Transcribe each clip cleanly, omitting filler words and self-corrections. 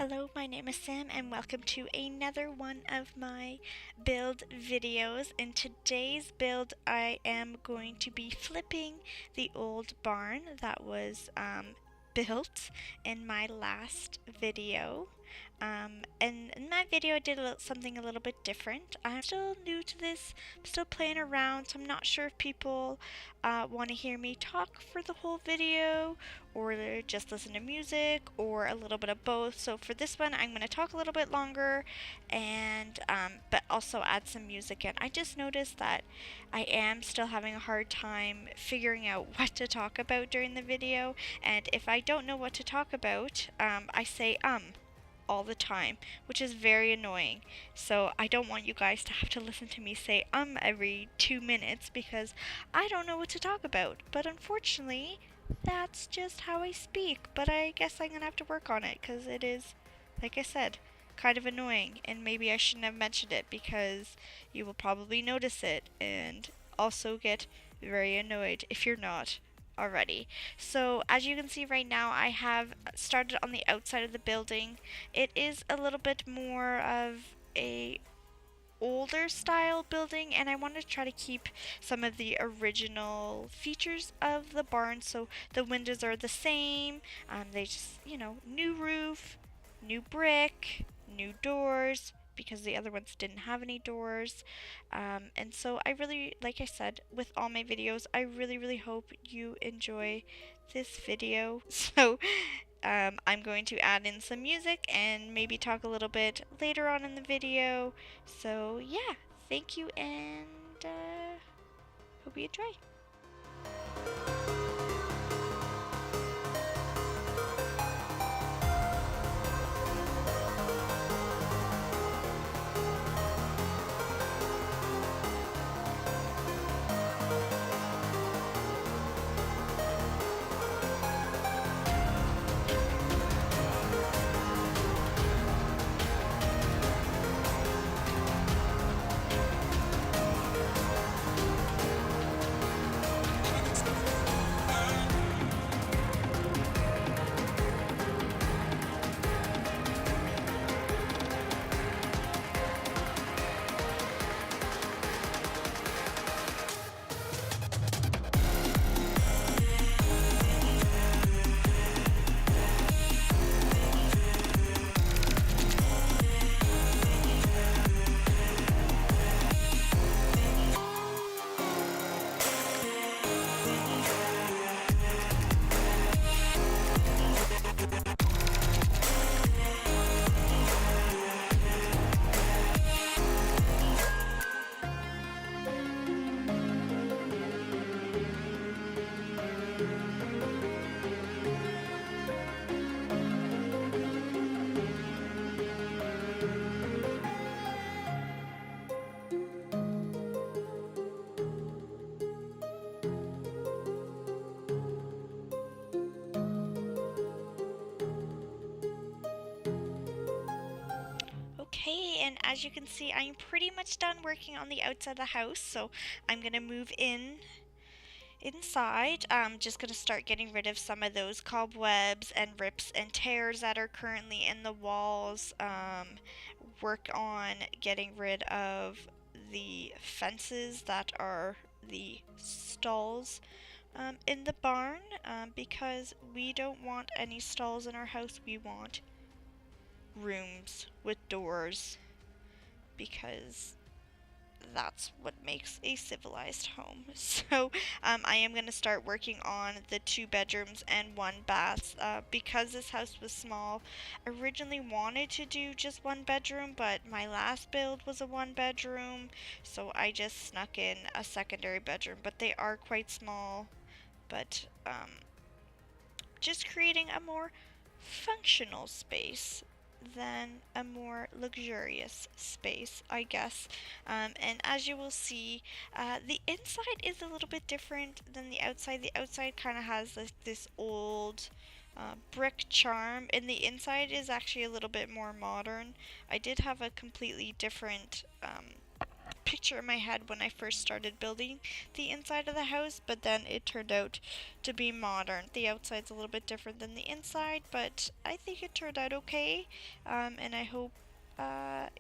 Hello, my name is Sam and welcome to another one of my build videos. In today's build, I am going to be flipping the old barn that was built in my last video. And in my video I did something a little bit different. I'm still new to this, I'm still playing around, so I'm not sure if people want to hear me talk for the whole video or just listen to music or a little bit of both. So for this one I'm going to talk a little bit longer and but also add some music in. I just noticed that I am still having a hard time figuring out what to talk about during the video, and if I don't know what to talk about, I say all the time, which is very annoying. So I don't want you guys to have to listen to me say every 2 minutes because I don't know what to talk about. But unfortunately, that's just how I speak. But I guess I'm gonna have to work on it because it is, like I said, kind of annoying, and maybe I shouldn't have mentioned it because you will probably notice it and also get very annoyed if you're not already. So as you can see right now, I have started on the outside of the building. It is a little bit more of a older style building, and I want to try to keep some of the original features of the barn. So the windows are the same, they just, new roof, new brick, new doors, because the other ones didn't have any doors. And so I really, like I said, with all my videos, I really hope you enjoy this video. So I'm going to add in some music and maybe talk a little bit later on in the video. So yeah, thank you, and hope you enjoy. Okay, and as you can see, I'm pretty much done working on the outside of the house, so I'm gonna move inside. I'm just gonna start getting rid of some of those cobwebs and rips and tears that are currently in the walls. Work on getting rid of the fences that are the stalls in the barn, because we don't want any stalls in our house. We want rooms with doors, because that's what makes a civilized home. So I am going to start working on the 2 bedrooms and 1 bath, because this house was small. I originally wanted to do just 1 bedroom, but my last build was a 1 bedroom, so I just snuck in a secondary bedroom, but they are quite small. But just creating a more functional space than a more luxurious space, I guess. And as you will see, the inside is a little bit different than the outside. The outside kind of has this old brick charm, and the inside is actually a little bit more modern. I did have a completely different picture in my head when I first started building the inside of the house, but then it turned out to be modern. The outside's a little bit different than the inside, but I think it turned out okay, and I hope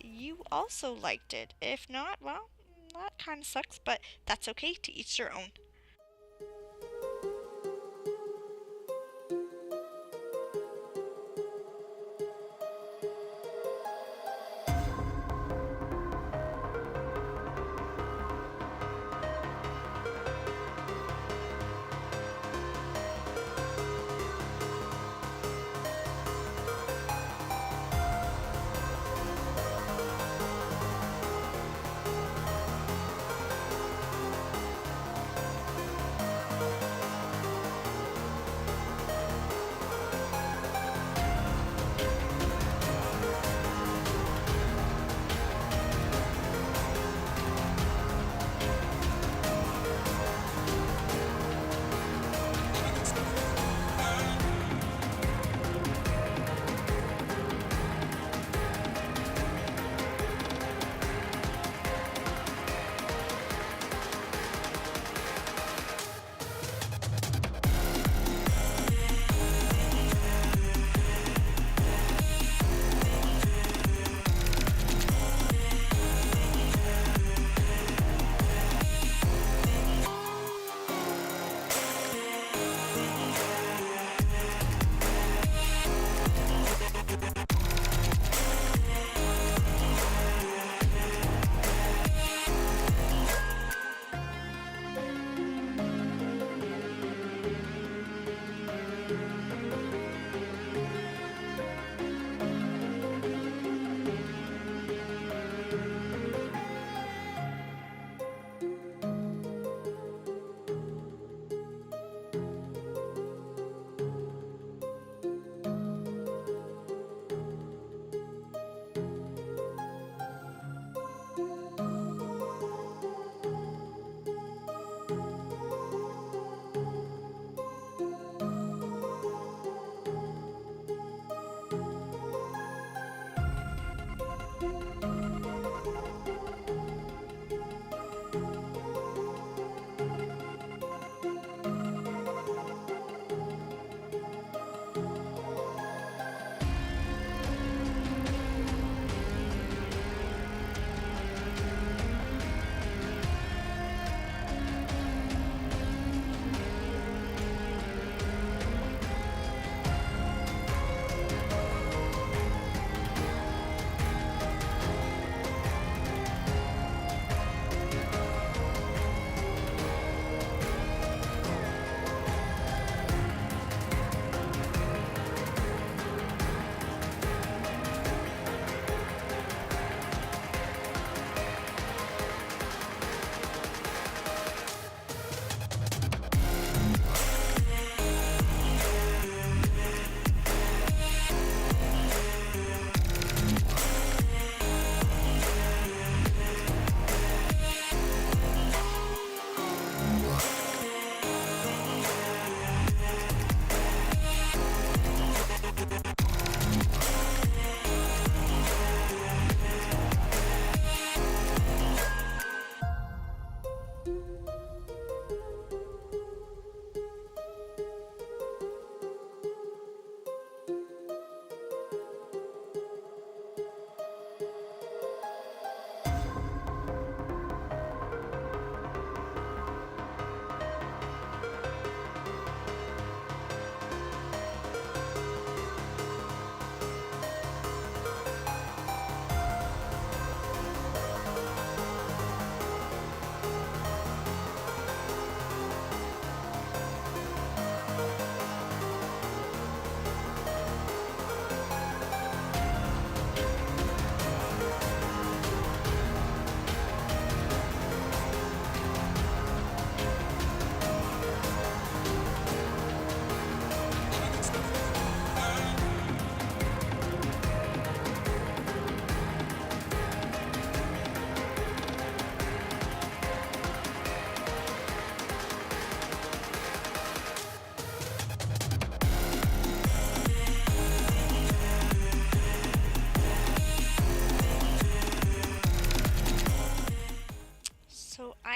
you also liked it. If not, well, that kind of sucks, but that's okay, to each their own.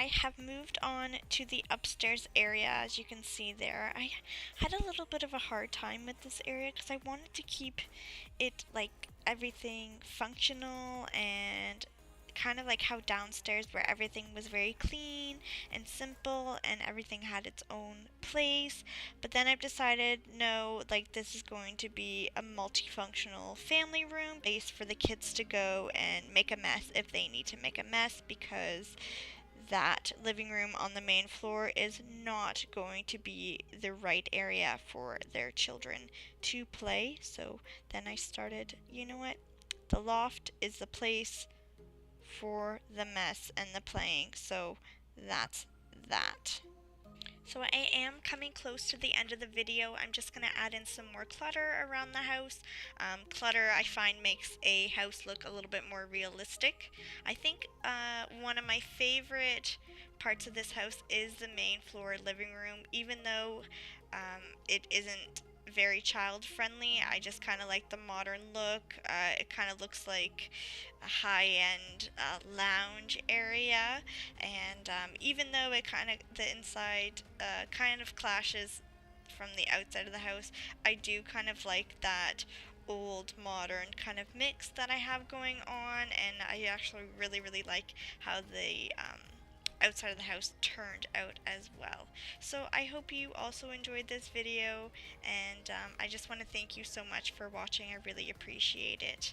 I have moved on to the upstairs area, as you can see there. I had a little bit of a hard time with this area because I wanted to keep it like everything functional and kind of like how downstairs where everything was very clean and simple and everything had its own place. But then I've decided no, like this is going to be a multifunctional family room, place for the kids to go and make a mess if they need to make a mess, because that living room on the main floor is not going to be the right area for their children to play. So then I started, you know what? The loft is the place for the mess and the playing. So that's that. So I am coming close to the end of the video. I'm just going to add in some more clutter around the house. Clutter I find makes a house look a little bit more realistic. I think one of my favorite parts of this house is the main floor living room. Even though it isn't very child friendly, I just kind of like the modern look. It kind of looks like a high-end lounge area, and even though it kind of the inside kind of clashes from the outside of the house, I do kind of like that old modern kind of mix that I have going on, and I actually really like how the outside of the house turned out as well. So I hope you also enjoyed this video, and I just want to thank you so much for watching. I really appreciate it.